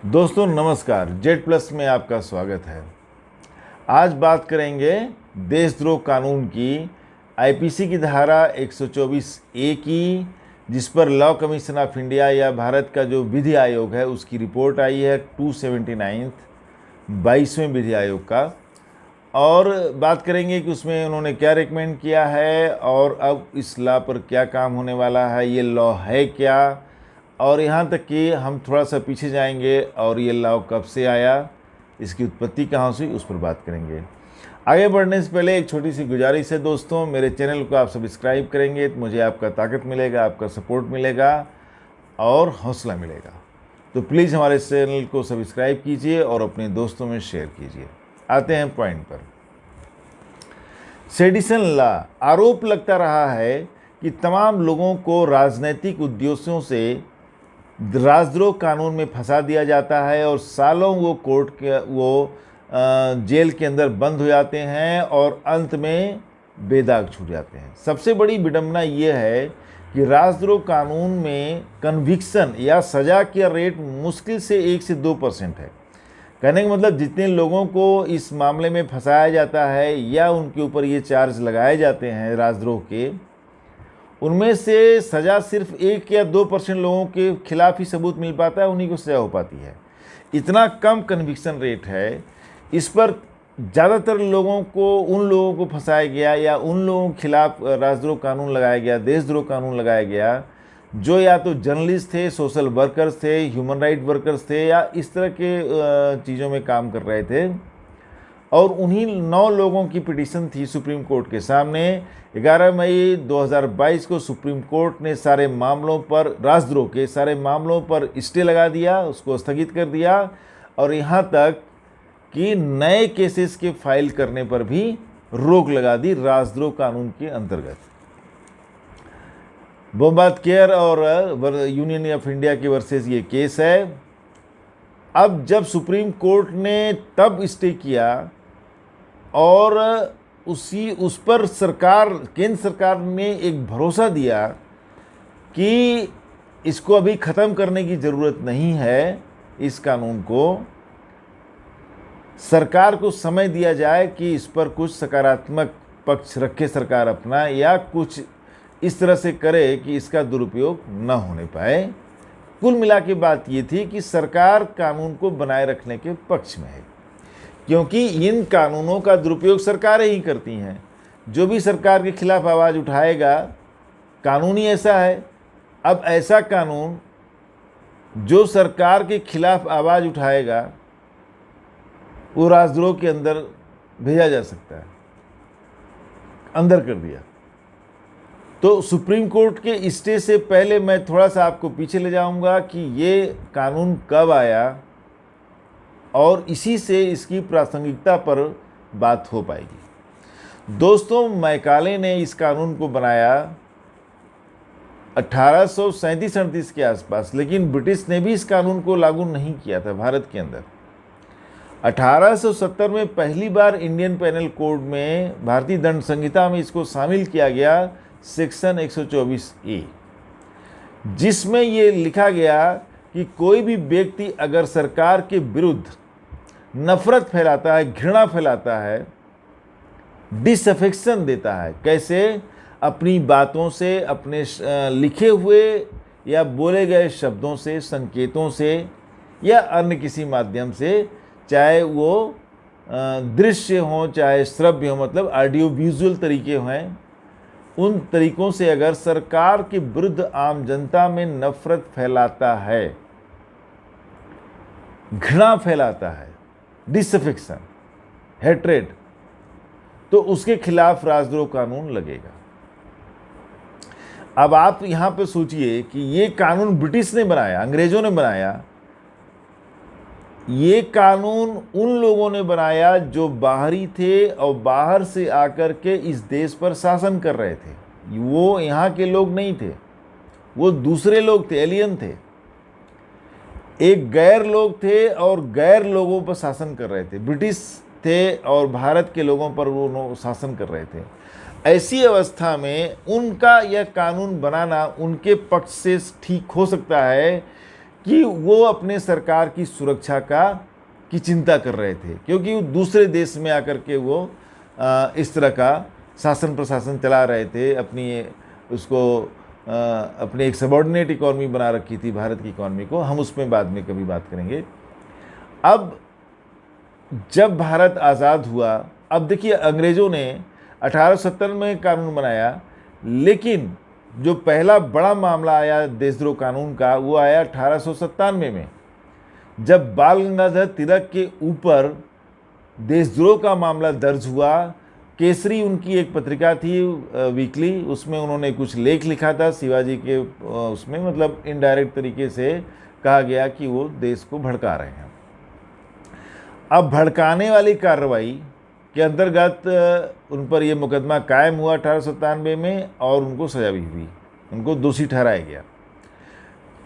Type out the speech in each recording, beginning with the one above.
दोस्तों नमस्कार, Z plus में आपका स्वागत है। आज बात करेंगे देशद्रोह कानून की, आईपीसी की धारा 124 ए की, जिस पर लॉ कमीशन ऑफ इंडिया या भारत का जो विधि आयोग है उसकी रिपोर्ट आई है 279 22वें विधि आयोग का। और बात करेंगे कि उसमें उन्होंने क्या रिकमेंड किया है और अब इस लॉ पर क्या काम होने वाला है, ये लॉ है क्या, और यहाँ तक कि हम थोड़ा सा पीछे जाएंगे और ये लॉ कब से आया, इसकी उत्पत्ति कहाँ से हुई, उस पर बात करेंगे। आगे बढ़ने से पहले एक छोटी सी गुजारिश है दोस्तों, मेरे चैनल को आप सब्सक्राइब करेंगे तो मुझे आपका ताकत मिलेगा, आपका सपोर्ट मिलेगा और हौसला मिलेगा। तो प्लीज़ हमारे चैनल को सब्सक्राइब कीजिए और अपने दोस्तों में शेयर कीजिए। आते हैं पॉइंट पर। सेडिशन लॉ, आरोप लगता रहा है कि तमाम लोगों को राजनीतिक उद्देश्यों से राजद्रोह कानून में फंसा दिया जाता है और सालों वो जेल के अंदर बंद हो जाते हैं और अंत में बेदाग छूट जाते हैं। सबसे बड़ी विडंबना ये है कि राजद्रोह कानून में कन्विक्शन या सज़ा का रेट मुश्किल से 1 से 2% है। कहने का मतलब जितने लोगों को इस मामले में फंसाया जाता है या उनके ऊपर ये चार्ज लगाए जाते हैं राजद्रोह के, उनमें से सज़ा सिर्फ 1 या 2% लोगों के खिलाफ ही सबूत मिल पाता है, उन्हीं को सज़ा हो पाती है। इतना कम कन्विक्शन रेट है, इस पर ज़्यादातर लोगों को उन लोगों को फंसाया गया या उन लोगों के खिलाफ राजद्रोह कानून लगाया गया, देशद्रोह कानून लगाया गया, जो या तो जर्नलिस्ट थे, सोशल वर्कर्स थे, ह्यूमन राइट वर्कर्स थे या इस तरह के चीज़ों में काम कर रहे थे। और उन्हीं 9 लोगों की पिटीशन थी सुप्रीम कोर्ट के सामने। 11 मई 2022 को सुप्रीम कोर्ट ने सारे मामलों पर, राजद्रोह के सारे मामलों पर स्टे लगा दिया, उसको स्थगित कर दिया और यहाँ तक कि नए केसेस के फाइल करने पर भी रोक लगा दी राजद्रोह कानून के अंतर्गत। बोमबाद केयर और यूनियन ऑफ इंडिया के वर्सेस ये केस है। अब जब सुप्रीम कोर्ट ने तब स्टे किया और उस पर केंद्र सरकार ने एक भरोसा दिया कि इसको अभी ख़त्म करने की ज़रूरत नहीं है, इस कानून को सरकार को समय दिया जाए कि इस पर कुछ सकारात्मक पक्ष रखे सरकार अपना, या कुछ इस तरह से करे कि इसका दुरुपयोग न होने पाए। कुल मिला के बात ये थी कि सरकार कानून को बनाए रखने के पक्ष में है, क्योंकि इन कानूनों का दुरुपयोग सरकारें ही करती हैं। जो भी सरकार के खिलाफ आवाज़ उठाएगा, कानून ही ऐसा है। अब ऐसा कानून जो सरकार के खिलाफ आवाज़ उठाएगा वो राजद्रोह के अंदर भेजा जा सकता है, अंदर कर दिया। तो सुप्रीम कोर्ट के स्टे से पहले मैं थोड़ा सा आपको पीछे ले जाऊंगा कि ये कानून कब आया और इसी से इसकी प्रासंगिकता पर बात हो पाएगी। दोस्तों, मैकाले ने इस कानून को बनाया 1837-38 के आसपास, लेकिन ब्रिटिश ने भी इस कानून को लागू नहीं किया था भारत के अंदर। 1870 में पहली बार इंडियन पेनल कोड में, भारतीय दंड संहिता में इसको शामिल किया गया, सेक्शन 124 ए, जिसमें ये लिखा गया कि कोई भी व्यक्ति अगर सरकार के विरुद्ध नफरत फैलाता है, घृणा फैलाता है, डिसअफेक्शन देता है, कैसे? अपनी बातों से, अपने लिखे हुए या बोले गए शब्दों से, संकेतों से या अन्य किसी माध्यम से, चाहे वो दृश्य हो चाहे श्रव्य हो, मतलब ऑडियो विजुअल तरीके हैं, उन तरीकों से अगर सरकार के विरुद्ध आम जनता में नफरत फैलाता है, घृणा फैलाता है, डिसअफेक्शन, हेट्रेड, तो उसके खिलाफ राजद्रोह कानून लगेगा। अब आप यहां पे सोचिए कि ये कानून ब्रिटिश ने बनाया, अंग्रेजों ने बनाया। ये कानून उन लोगों ने बनाया जो बाहरी थे और बाहर से आकर के इस देश पर शासन कर रहे थे। वो यहाँ के लोग नहीं थे, वो दूसरे लोग थे, एलियन थे, एक गैर लोग थे और गैर लोगों पर शासन कर रहे थे। ब्रिटिश थे और भारत के लोगों पर वो शासन कर रहे थे। ऐसी अवस्था में उनका यह कानून बनाना उनके पक्ष से ठीक हो सकता है कि वो अपने सरकार की सुरक्षा की चिंता कर रहे थे, क्योंकि वो दूसरे देश में आकर के वो इस तरह का शासन प्रशासन चला रहे थे, अपनी एक सबॉर्डिनेट इकॉनमी बना रखी थी भारत की इकॉनमी को। हम उसमें बाद में कभी बात करेंगे। अब जब भारत आज़ाद हुआ, अब देखिए अंग्रेज़ों ने 1870 में कानून बनाया, लेकिन जो पहला बड़ा मामला आया देशद्रोह कानून का वो आया 1897 में, जब बाल गंगाधर तिलक के ऊपर देशद्रोह का मामला दर्ज हुआ। केसरी उनकी एक पत्रिका थी वीकली, उसमें उन्होंने कुछ लेख लिखा था शिवाजी के, उसमें मतलब इनडायरेक्ट तरीके से कहा गया कि वो देश को भड़का रहे हैं। अब भड़काने वाली कार्रवाई के अंतर्गत उन पर यह मुकदमा कायम हुआ 1897 में और उनको सजा भी हुई, उनको दोषी ठहराया गया।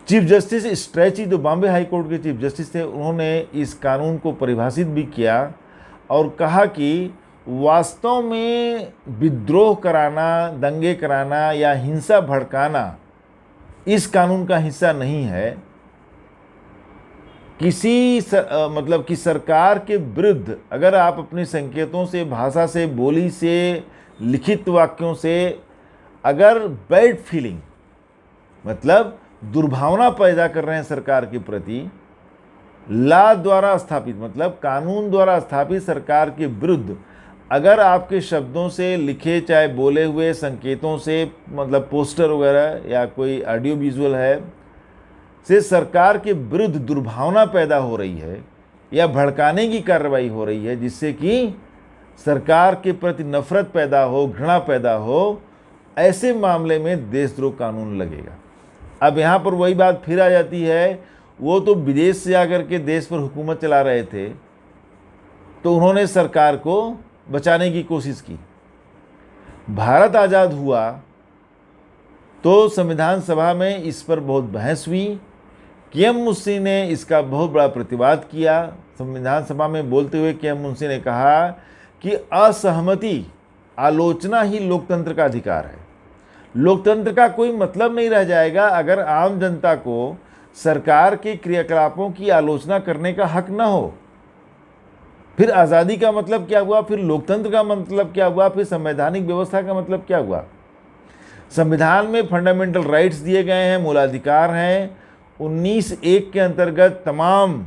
चीफ जस्टिस स्ट्रेची, जो बॉम्बे हाई कोर्ट के चीफ जस्टिस थे, उन्होंने इस कानून को परिभाषित भी किया और कहा कि वास्तव में विद्रोह कराना, दंगे कराना या हिंसा भड़काना इस कानून का हिस्सा नहीं है। मतलब कि सरकार के विरुद्ध अगर आप अपने संकेतों से, भाषा से, बोली से, लिखित वाक्यों से अगर बैड फीलिंग मतलब दुर्भावना पैदा कर रहे हैं सरकार के प्रति, लॉ द्वारा स्थापित मतलब कानून द्वारा स्थापित सरकार के विरुद्ध अगर आपके शब्दों से, लिखे चाहे बोले हुए संकेतों से, मतलब पोस्टर वगैरह या कोई ऑडियो विजुअल है, से सरकार के विरुद्ध दुर्भावना पैदा हो रही है या भड़काने की कार्रवाई हो रही है, जिससे कि सरकार के प्रति नफरत पैदा हो, घृणा पैदा हो, ऐसे मामले में देशद्रोह कानून लगेगा। अब यहाँ पर वही बात फिर आ जाती है, वो तो विदेश से आकर के देश पर हुकूमत चला रहे थे, तो उन्होंने सरकार को बचाने की कोशिश की। भारत आज़ाद हुआ तो संविधान सभा में इस पर बहुत बहस हुई। के.एम. मुंशी ने इसका बहुत बड़ा प्रतिवाद किया। संविधान सभा में बोलते हुए के.एम. मुंशी ने कहा कि असहमति, आलोचना ही लोकतंत्र का अधिकार है। लोकतंत्र का कोई मतलब नहीं रह जाएगा अगर आम जनता को सरकार के क्रियाकलापों की आलोचना करने का हक न हो। फिर आज़ादी का मतलब क्या हुआ, फिर लोकतंत्र का मतलब क्या हुआ, फिर संवैधानिक व्यवस्था का मतलब क्या हुआ। संविधान में फंडामेंटल राइट्स दिए गए हैं, मूलाधिकार हैं। 19(1) के अंतर्गत तमाम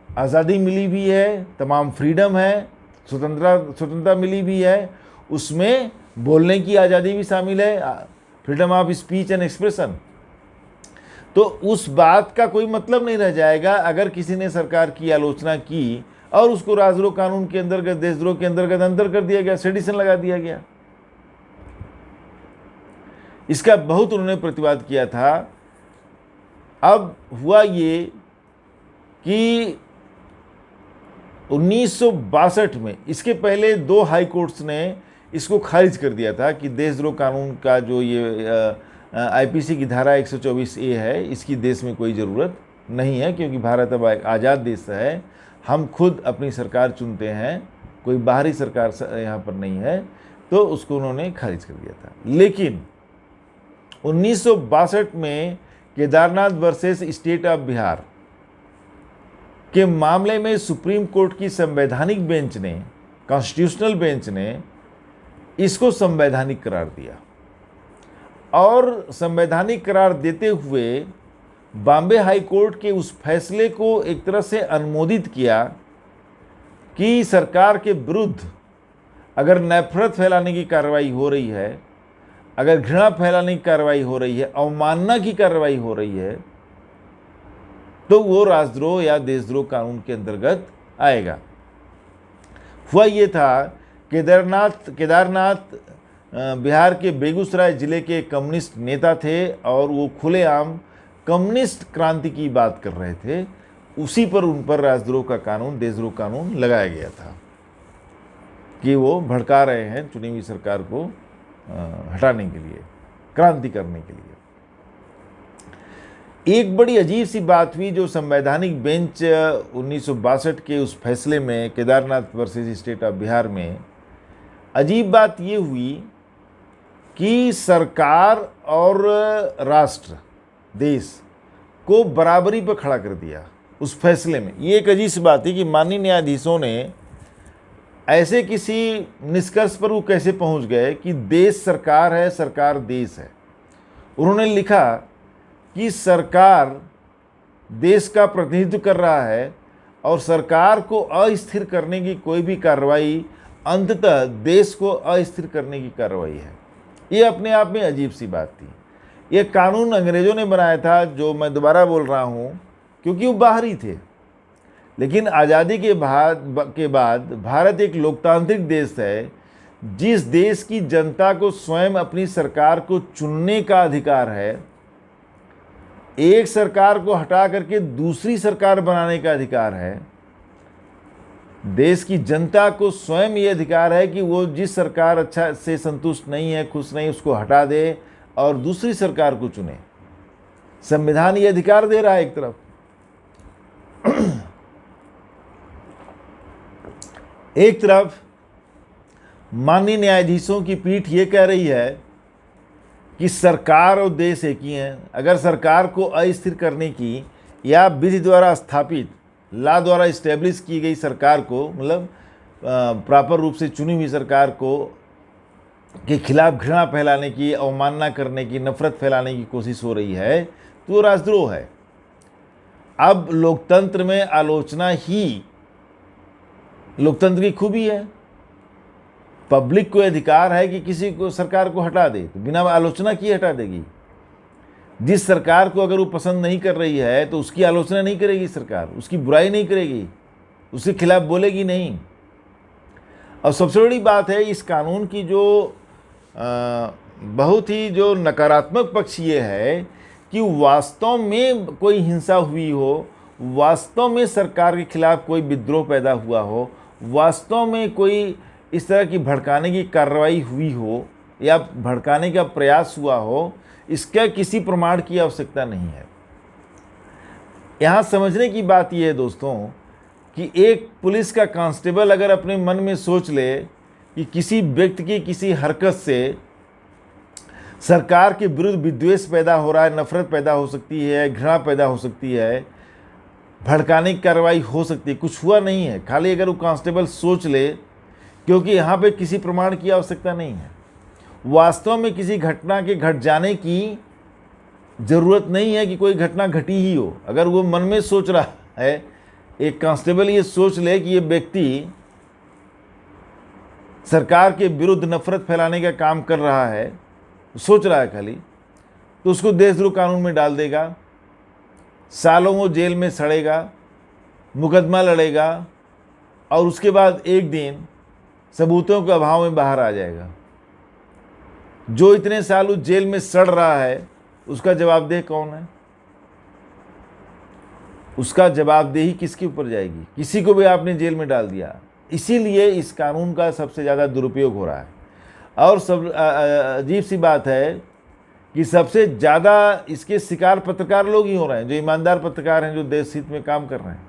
आज़ादी मिली भी है, तमाम फ्रीडम है, स्वतंत्रता मिली भी है। उसमें बोलने की आज़ादी भी शामिल है, freedom of speech and expression. तो उस बात का कोई मतलब नहीं रह जाएगा अगर किसी ने सरकार की आलोचना की और उसको राजद्रोह कानून के अंतर्गत, देशद्रोह के अंतर्गत अंतर कर दिया गया, सेडिशन लगा दिया गया। इसका बहुत उन्होंने प्रतिवाद किया था। अब हुआ ये कि 1962 में, इसके पहले 2 हाई कोर्ट्स ने इसको खारिज कर दिया था कि देशद्रोह कानून का जो ये आईपीसी की धारा 124A है, इसकी देश में कोई ज़रूरत नहीं है, क्योंकि भारत अब आज़ाद देश है, हम खुद अपनी सरकार चुनते हैं, कोई बाहरी सरकार यहाँ पर नहीं है। तो उसको उन्होंने खारिज कर दिया था। लेकिन 1962 में Kedarnath versus state of Bihar के मामले में सुप्रीम कोर्ट की संवैधानिक बेंच ने, कॉन्स्टिट्यूशनल बेंच ने इसको संवैधानिक करार दिया और संवैधानिक करार देते हुए बॉम्बे हाई कोर्ट के उस फैसले को एक तरह से अनुमोदित किया कि सरकार के विरुद्ध अगर नफरत फैलाने की कार्रवाई हो रही है, अगर घृणा फैलाने की कार्रवाई हो रही है, अवमानना की कार्रवाई हो रही है, तो वो राजद्रोह या देशद्रोह कानून के अंतर्गत आएगा। हुआ ये था, केदारनाथ बिहार के बेगूसराय जिले के कम्युनिस्ट नेता थे और वो खुलेआम कम्युनिस्ट क्रांति की बात कर रहे थे। उसी पर उन पर राजद्रोह का कानून, देशद्रोह कानून लगाया गया था कि वो भड़का रहे हैं चुनी हुई सरकार को हटाने के लिए, क्रांति करने के लिए। एक बड़ी अजीब सी बात हुई जो संवैधानिक बेंच 1962 के उस फैसले में, Kedarnath versus state of Bihar में, अजीब बात ये हुई कि सरकार और राष्ट्र, देश को बराबरी पर खड़ा कर दिया उस फैसले में। ये एक अजीब सी बात थी कि माननीय न्यायाधीशों ने ऐसे किसी निष्कर्ष पर वो कैसे पहुंच गए कि देश सरकार है, सरकार देश है। उन्होंने लिखा कि सरकार देश का प्रतिनिधित्व कर रहा है और सरकार को अस्थिर करने की कोई भी कार्रवाई अंततः देश को अस्थिर करने की कार्रवाई है। ये अपने आप में अजीब सी बात थी। ये कानून अंग्रेज़ों ने बनाया था, जो मैं दोबारा बोल रहा हूँ, क्योंकि वो बाहरी थे। लेकिन आज़ादी के बाद भारत एक लोकतांत्रिक देश है, जिस देश की जनता को स्वयं अपनी सरकार को चुनने का अधिकार है, एक सरकार को हटा करके दूसरी सरकार बनाने का अधिकार है। देश की जनता को स्वयं ये अधिकार है कि वो जिस सरकार अच्छा से संतुष्ट नहीं है, खुश नहीं, उसको हटा दे और दूसरी सरकार को चुने। संविधान ये अधिकार दे रहा है एक तरफ। एक तरफ माननीय न्यायाधीशों की पीठ ये कह रही है कि सरकार और देश एक ही हैं। अगर सरकार को अस्थिर करने की या विधि द्वारा स्थापित, लॉ द्वारा इस्टेब्लिश की गई सरकार को, मतलब प्रॉपर रूप से चुनी हुई सरकार को के खिलाफ घृणा फैलाने की, अवमानना करने की, नफरत फैलाने की कोशिश हो रही है, तो वो राजद्रोह है। अब लोकतंत्र में आलोचना ही लोकतंत्र की खूबी है। पब्लिक को अधिकार है कि किसी को सरकार को हटा दे, तो बिना आलोचना किए हटा देगी। जिस सरकार को अगर वो पसंद नहीं कर रही है तो उसकी आलोचना नहीं करेगी सरकार, उसकी बुराई नहीं करेगी, उसके खिलाफ बोलेगी नहीं। और सबसे बड़ी बात है इस कानून की जो बहुत ही जो नकारात्मक पक्ष ये है कि वास्तव में कोई हिंसा हुई हो, वास्तव में सरकार के खिलाफ कोई विद्रोह पैदा हुआ हो, वास्तव में कोई इस तरह की भड़काने की कार्रवाई हुई हो या भड़काने का प्रयास हुआ हो, इसका किसी प्रमाण की आवश्यकता नहीं है। यहाँ समझने की बात यह है दोस्तों कि एक पुलिस का कांस्टेबल अगर अपने मन में सोच ले कि किसी व्यक्ति की किसी हरकत से सरकार के विरुद्ध विद्वेष पैदा हो रहा है, नफरत पैदा हो सकती है, घृणा पैदा हो सकती है, भड़काने की कार्रवाई हो सकती है, कुछ हुआ नहीं है, खाली अगर वो कांस्टेबल सोच ले, क्योंकि यहाँ पे किसी प्रमाण की आवश्यकता नहीं है, वास्तव में किसी घटना के घट जाने की ज़रूरत नहीं है कि कोई घटना घटी ही हो। अगर वो मन में सोच रहा है, एक कांस्टेबल ये सोच ले कि ये व्यक्ति सरकार के विरुद्ध नफरत फैलाने का काम कर रहा है, सोच रहा है खाली, तो उसको देशद्रोह कानून में डाल देगा, सालों वो जेल में सड़ेगा, मुकदमा लड़ेगा और उसके बाद एक दिन सबूतों के अभाव में बाहर आ जाएगा। जो इतने साल उस जेल में सड़ रहा है उसका जवाबदेह कौन है? उसका जवाबदेही किसके ऊपर जाएगी? किसी को भी आपने जेल में डाल दिया। इसीलिए इस कानून का सबसे ज़्यादा दुरुपयोग हो रहा है। और सब अजीब सी बात है कि सबसे ज़्यादा इसके शिकार पत्रकार लोग ही हो रहे हैं, जो ईमानदार पत्रकार हैं, जो देश हित में काम कर रहे हैं।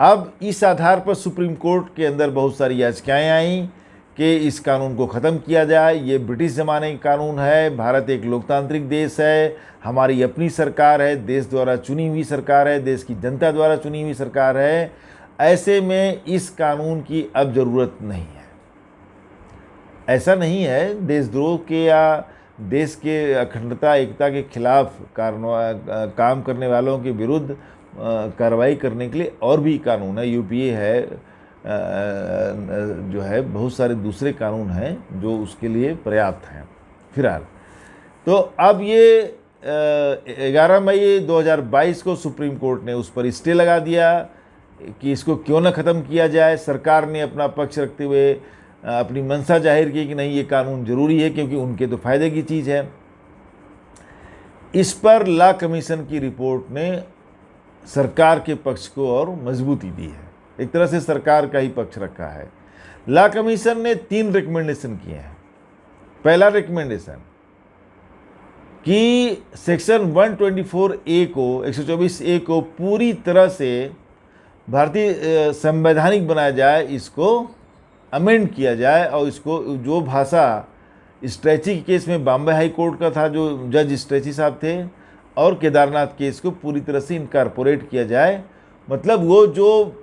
अब इस आधार पर सुप्रीम कोर्ट के अंदर बहुत सारी याचिकाएं आईं कि इस कानून को ख़त्म किया जाए। ये ब्रिटिश ज़माने का कानून है, भारत एक लोकतांत्रिक देश है, हमारी अपनी सरकार है, देश द्वारा चुनी हुई सरकार है, देश की जनता द्वारा चुनी हुई सरकार है। ऐसे में इस कानून की अब ज़रूरत नहीं है। ऐसा नहीं है, देशद्रोह के या देश के अखंडता एकता के खिलाफ काम करने वालों के विरुद्ध कार्रवाई करने के लिए और भी कानून है, यूपीए है, जो है बहुत सारे दूसरे कानून हैं जो उसके लिए पर्याप्त हैं फिलहाल। तो अब ये 11 मई 2022 को सुप्रीम कोर्ट ने उस पर स्टे लगा दिया कि इसको क्यों न ख़त्म किया जाए। सरकार ने अपना पक्ष रखते हुए अपनी मंशा जाहिर की कि नहीं, ये कानून ज़रूरी है क्योंकि उनके तो फ़ायदे की चीज़ है। इस पर लॉ कमीशन की रिपोर्ट ने सरकार के पक्ष को और मजबूती दी है, एक तरह से सरकार का ही पक्ष रखा है। लॉ कमीशन ने 3 रिकमेंडेशन किए हैं। पहला रिकमेंडेशन कि सेक्शन 124A को 124A को पूरी तरह से भारतीय संवैधानिक बनाया जाए, इसको अमेंड किया जाए और इसको जो भाषा स्ट्रेची के केस में बॉम्बे हाई कोर्ट का था, जो जज स्ट्रेची साहब थे, और केदारनाथ केस को पूरी तरह से इनकारपोरेट किया जाए। मतलब वो जो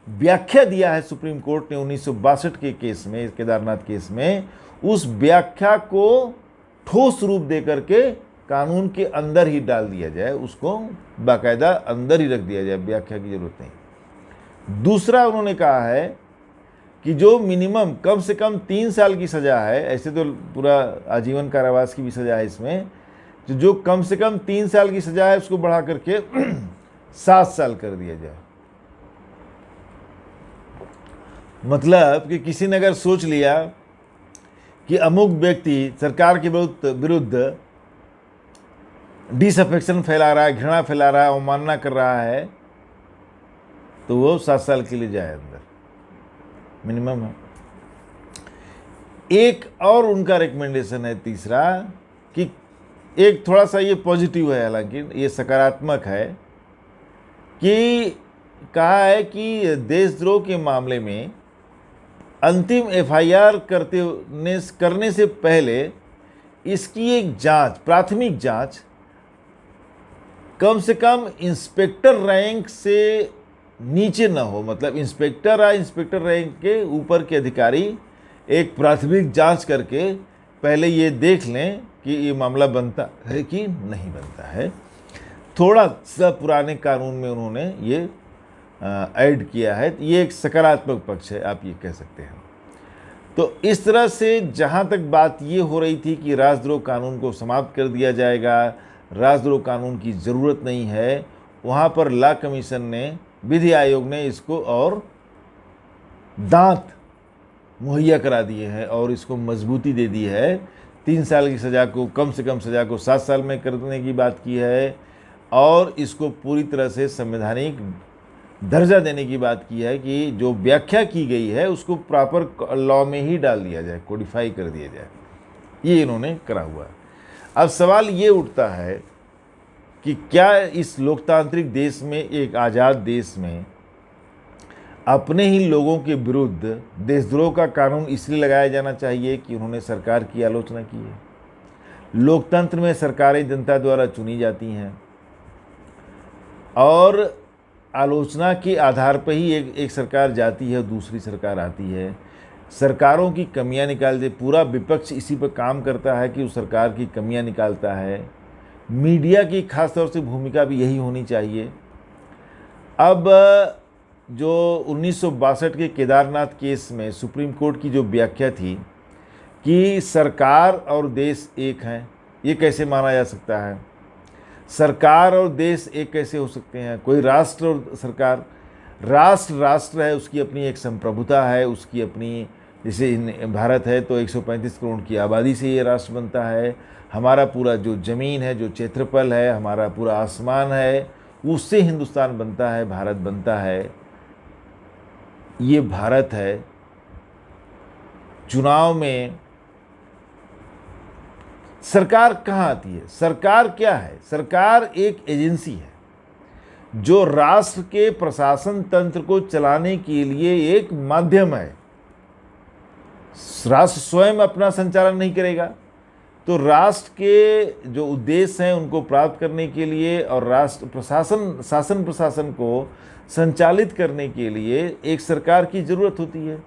व्याख्या दिया है सुप्रीम कोर्ट ने 1962 के केस में, केदारनाथ केस में, उस व्याख्या को ठोस रूप दे करके कानून के अंदर ही डाल दिया जाए, उसको बाकायदा अंदर ही रख दिया जाए, व्याख्या की जरूरत नहीं। दूसरा उन्होंने कहा है कि जो मिनिमम कम से कम 3 साल की सज़ा है, ऐसे तो पूरा आजीवन कारावास की भी सज़ा है इसमें, तो जो कम से कम 3 साल की सज़ा है उसको बढ़ा करके 7 साल कर दिया जाए। मतलब कि किसी ने अगर सोच लिया कि अमुक व्यक्ति सरकार के विरुद्ध डिसअफेक्शन फैला रहा है, घृणा फैला रहा है, अवमानना कर रहा है, तो वो 7 साल के लिए जाए अंदर, मिनिमम है। एक और उनका रिकमेंडेशन है तीसरा, कि एक थोड़ा सा ये पॉजिटिव है, हालांकि ये सकारात्मक है, कि कहा है कि देशद्रोह के मामले में अंतिम एफआईआर करने से पहले इसकी एक जांच, प्राथमिक जांच, कम से कम इंस्पेक्टर रैंक से नीचे न हो। मतलब इंस्पेक्टर या इंस्पेक्टर रैंक के ऊपर के अधिकारी एक प्राथमिक जांच करके पहले ये देख लें कि ये मामला बनता है कि नहीं बनता है। थोड़ा सा पुराने कानून में उन्होंने ये ऐड किया है, ये एक सकारात्मक पक्ष है, आप ये कह सकते हैं। तो इस तरह से जहाँ तक बात ये हो रही थी कि राजद्रोह कानून को समाप्त कर दिया जाएगा, राजद्रोह कानून की ज़रूरत नहीं है, वहाँ पर लॉ कमीशन ने, विधि आयोग ने इसको और दांत मुहैया करा दिए हैं और इसको मजबूती दे दी है। 3 साल की सज़ा को, कम से कम सज़ा को 7 साल में करने की बात की है और इसको पूरी तरह से संवैधानिक दर्जा देने की बात की है कि जो व्याख्या की गई है उसको प्रॉपर लॉ में ही डाल दिया जाए, कोडिफाई कर दिया जाए। ये इन्होंने करा हुआ है। अब सवाल ये उठता है कि क्या इस लोकतांत्रिक देश में, एक आज़ाद देश में, अपने ही लोगों के विरुद्ध देशद्रोह का कानून इसलिए लगाया जाना चाहिए कि उन्होंने सरकार की आलोचना की है? लोकतंत्र में सरकारें जनता द्वारा चुनी जाती हैं और आलोचना के आधार पर ही एक सरकार जाती है, दूसरी सरकार आती है। सरकारों की कमियां निकालते, पूरा विपक्ष इसी पर काम करता है कि उस सरकार की कमियां निकालता है। मीडिया की खास तौर से भूमिका भी यही होनी चाहिए। अब जो 1962 के केदारनाथ केस में सुप्रीम कोर्ट की जो व्याख्या थी कि सरकार और देश एक हैं, ये कैसे माना जा सकता है? सरकार और देश एक कैसे हो सकते हैं? कोई राष्ट्र और सरकार, राष्ट्र है, उसकी अपनी एक संप्रभुता है, उसकी अपनी, जैसे भारत है तो 135 करोड़ की आबादी से ये राष्ट्र बनता है। हमारा पूरा जो ज़मीन है, जो क्षेत्रफल है, हमारा पूरा आसमान है, उससे हिंदुस्तान बनता है, भारत बनता है। ये भारत है। चुनाव में सरकार कहाँ आती है? सरकार क्या है? सरकार एक एजेंसी है जो राष्ट्र के प्रशासन तंत्र को चलाने के लिए एक माध्यम है। राष्ट्र स्वयं अपना संचालन नहीं करेगा, तो राष्ट्र के जो उद्देश्य हैं उनको प्राप्त करने के लिए और राष्ट्र शासन प्रशासन को संचालित करने के लिए एक सरकार की ज़रूरत होती है।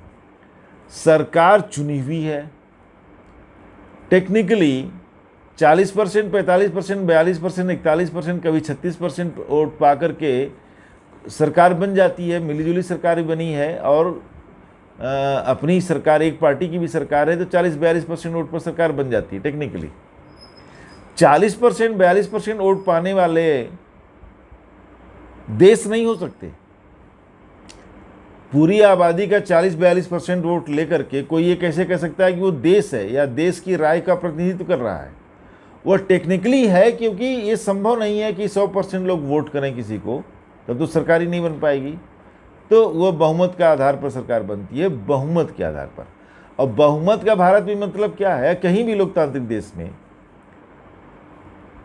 सरकार चुनी हुई है। टेक्निकली 40%, 45%, 42%, 41%, कभी 36% वोट पा करके सरकार बन जाती है। मिलीजुली सरकार बनी है और अपनी सरकार, एक पार्टी की भी सरकार है तो 40-42% वोट पर सरकार बन जाती है। टेक्निकली 40%, 42% वोट पाने वाले देश नहीं हो सकते। पूरी आबादी का 40-42% वोट लेकर के कोई ये कैसे कह सकता है कि वो देश है या देश की राय का प्रतिनिधित्व कर रहा है? वो टेक्निकली है, क्योंकि ये संभव नहीं है कि 100% लोग वोट करें किसी को, तब तो सरकार ही नहीं बन पाएगी। तो वो बहुमत के आधार पर सरकार बनती है, बहुमत के आधार पर। और बहुमत का भारत में मतलब क्या है? कहीं भी लोकतांत्रिक देश में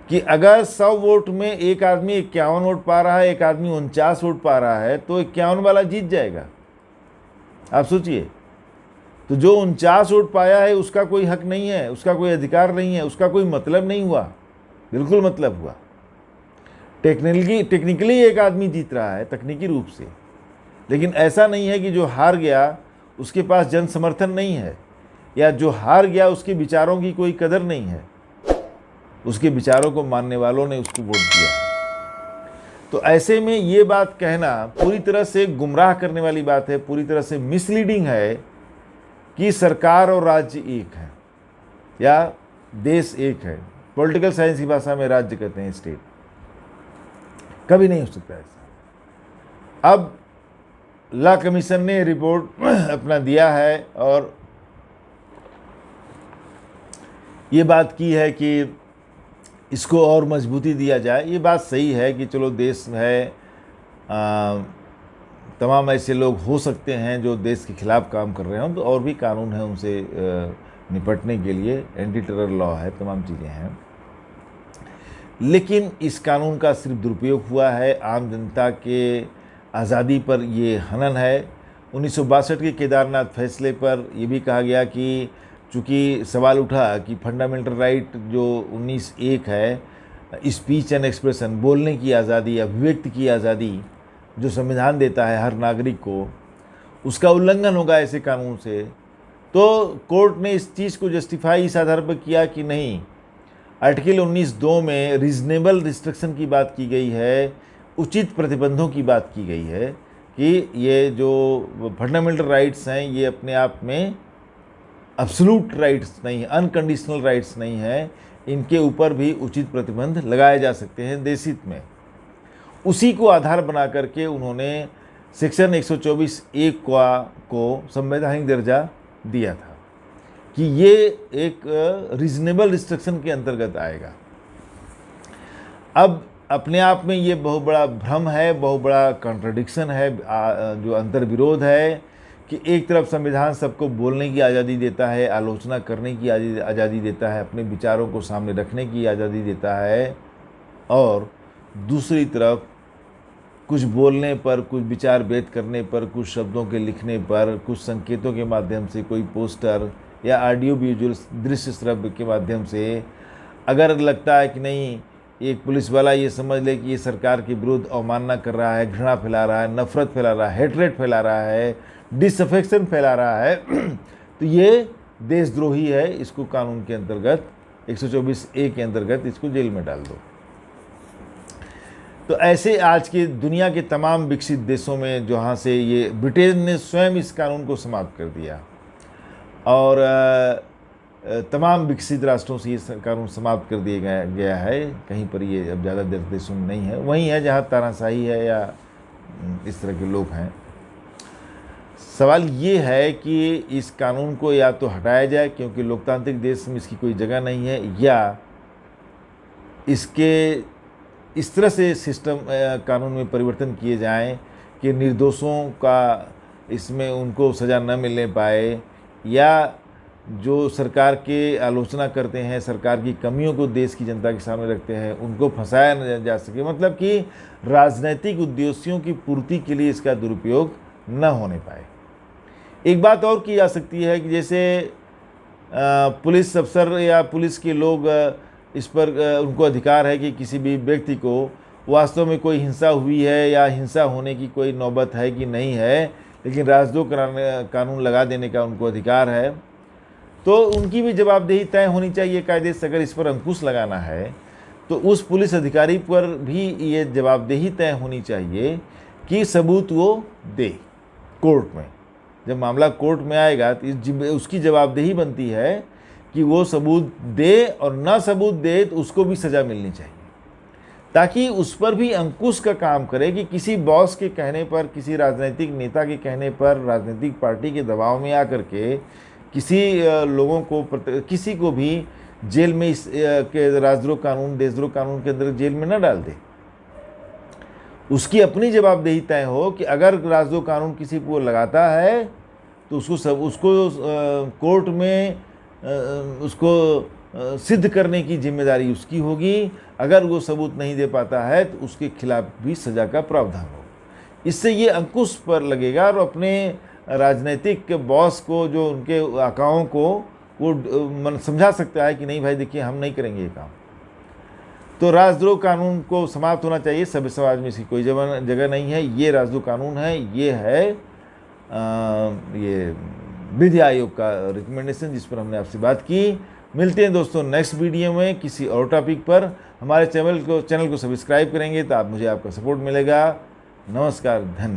कि अगर 100 वोट में एक आदमी 51 वोट पा रहा है, एक आदमी 49 वोट पा रहा है, तो 51 वाला जीत जाएगा। आप सोचिए, तो जो 49 वोट पाया है उसका कोई हक नहीं है, उसका कोई अधिकार नहीं है, उसका कोई मतलब नहीं हुआ। बिल्कुल मतलब हुआ। टेक्निकली एक आदमी जीत रहा है तकनीकी रूप से, लेकिन ऐसा नहीं है कि जो हार गया उसके पास जन समर्थन नहीं है, या जो हार गया उसके विचारों की कोई कदर नहीं है, उसके विचारों को मानने वालों ने उसको वोट दिया। तो ऐसे में ये बात कहना पूरी तरह से गुमराह करने वाली बात है, पूरी तरह से मिसलीडिंग है कि सरकार और राज्य एक है या देश एक है। पॉलिटिकल साइंस की भाषा में राज्य कहते हैं स्टेट। कभी नहीं हो सकता ऐसा। अब लॉ कमीशन ने रिपोर्ट अपना दिया है और ये बात की है कि इसको और मजबूती दिया जाए। ये बात सही है कि चलो देश है, तमाम ऐसे लोग हो सकते हैं जो देश के खिलाफ काम कर रहे हों, तो और भी कानून है उनसे निपटने के लिए, एंटी टेरर लॉ है, तमाम चीज़ें हैं। लेकिन इस कानून का सिर्फ दुरुपयोग हुआ है, आम जनता के आज़ादी पर ये हनन है। 1962 के केदारनाथ फैसले पर यह भी कहा गया कि चूँकि सवाल उठा कि फंडामेंटल राइट जो 19(1) है, स्पीच एंड एक्सप्रेशन, बोलने की आज़ादी, अभिव्यक्ति की आज़ादी जो संविधान देता है हर नागरिक को, उसका उल्लंघन होगा ऐसे कानून से। तो कोर्ट ने इस चीज़ को जस्टिफाई इस आधार पर किया कि नहीं, आर्टिकल 19(2) में रीजनेबल रिस्ट्रिक्शन की बात की गई है, उचित प्रतिबंधों की बात की गई है कि ये जो फंडामेंटल राइट्स हैं ये अपने आप में एब्सोल्यूट राइट्स नहीं, अनकंडीशनल राइट्स नहीं है, इनके ऊपर भी उचित प्रतिबंध लगाए जा सकते हैं देश हित में। उसी को आधार बना करके उन्होंने सेक्शन 124(1) को संवैधानिक दर्जा दिया था कि ये एक रीजनेबल रिस्ट्रिक्शन के अंतर्गत आएगा। अब अपने आप में ये बहुत बड़ा भ्रम है, बहुत बड़ा कॉन्ट्रडिक्शन है, जो अंतर्विरोध है कि एक तरफ संविधान सबको बोलने की आज़ादी देता है, आलोचना करने की आज़ादी देता है, अपने विचारों को सामने रखने की आज़ादी देता है, और दूसरी तरफ कुछ बोलने पर, कुछ विचार व्यक्त करने पर, कुछ शब्दों के लिखने पर, कुछ संकेतों के माध्यम से, कोई पोस्टर या ऑडियो विजुअल दृश्य श्रव्य के माध्यम से अगर लगता है कि नहीं, एक पुलिस वाला ये समझ ले कि ये सरकार के विरुद्ध अवमानना कर रहा है, घृणा फैला रहा है, नफरत फैला रहा है, हेटरेट फैला रहा है, डिसअफेक्शन फैला रहा है, तो ये देशद्रोही है, इसको कानून के अंतर्गत 124(a) के अंतर्गत इसको जेल में डाल दो। तो ऐसे आज के दुनिया के तमाम विकसित देशों में, जहाँ से ये ब्रिटेन ने स्वयं इस कानून को समाप्त कर दिया और तमाम विकसित राष्ट्रों से ये कानून समाप्त कर दिया गया है, कहीं पर ये अब ज़्यादा देशों में नहीं है, वहीं है जहाँ तानाशाही है या इस तरह के लोग हैं। सवाल ये है कि इस कानून को या तो हटाया जाए क्योंकि लोकतांत्रिक देश में इसकी कोई जगह नहीं है, या इसके इस तरह से सिस्टम कानून में परिवर्तन किए जाएं कि निर्दोषों का इसमें उनको सज़ा न मिलने पाए, या जो सरकार के आलोचना करते हैं, सरकार की कमियों को देश की जनता के सामने रखते हैं, उनको फंसाया न जा सके, मतलब कि राजनीतिक उद्देश्यों की पूर्ति के लिए इसका दुरुपयोग न होने पाए। एक बात और की जा सकती है कि जैसे पुलिस अफसर या पुलिस के लोग इस पर उनको अधिकार है कि किसी भी व्यक्ति को वास्तव में कोई हिंसा हुई है या हिंसा होने की कोई नौबत है कि नहीं है, लेकिन राजद्रोह कानून लगा देने का उनको अधिकार है, तो उनकी भी जवाबदेही तय होनी चाहिए कायदे से। अगर इस पर अंकुश लगाना है तो उस पुलिस अधिकारी पर भी ये जवाबदेही तय होनी चाहिए कि सबूत वो दे कोर्ट में। जब मामला कोर्ट में आएगा तो उसकी जवाबदेही बनती है कि वो सबूत दे, और ना सबूत दे तो उसको भी सज़ा मिलनी चाहिए, ताकि उस पर भी अंकुश का काम करे कि किसी बॉस के कहने पर, किसी राजनीतिक नेता के कहने पर, राजनीतिक पार्टी के दबाव में आकर के किसी लोगों को, किसी को भी जेल में इस के राजद्रोह कानून, देशद्रोह कानून के अंदर जेल में न डाल दे। उसकी अपनी जवाबदेही तय हो कि अगर राजद्रोह कानून किसी को लगाता है तो उसको कोर्ट में उसको सिद्ध करने की जिम्मेदारी उसकी होगी। अगर वो सबूत नहीं दे पाता है तो उसके खिलाफ भी सज़ा का प्रावधान हो। इससे ये अंकुश पर लगेगा और अपने राजनीतिक बॉस को, जो उनके आकाओं को, वो समझा सकता है कि नहीं भाई देखिए हम नहीं करेंगे ये काम। तो राजद्रोह कानून को समाप्त होना चाहिए। सभ्य समाज में इसकी कोई जगह नहीं है। ये राजद्रोह कानून है, ये है ये विधि आयोग का रिकमेंडेशन जिस पर हमने आपसे बात की। मिलते हैं दोस्तों नेक्स्ट वीडियो में किसी और टॉपिक पर। हमारे चैनल को सब्सक्राइब करेंगे तो मुझे आपका सपोर्ट मिलेगा। नमस्कार, धन्यवाद।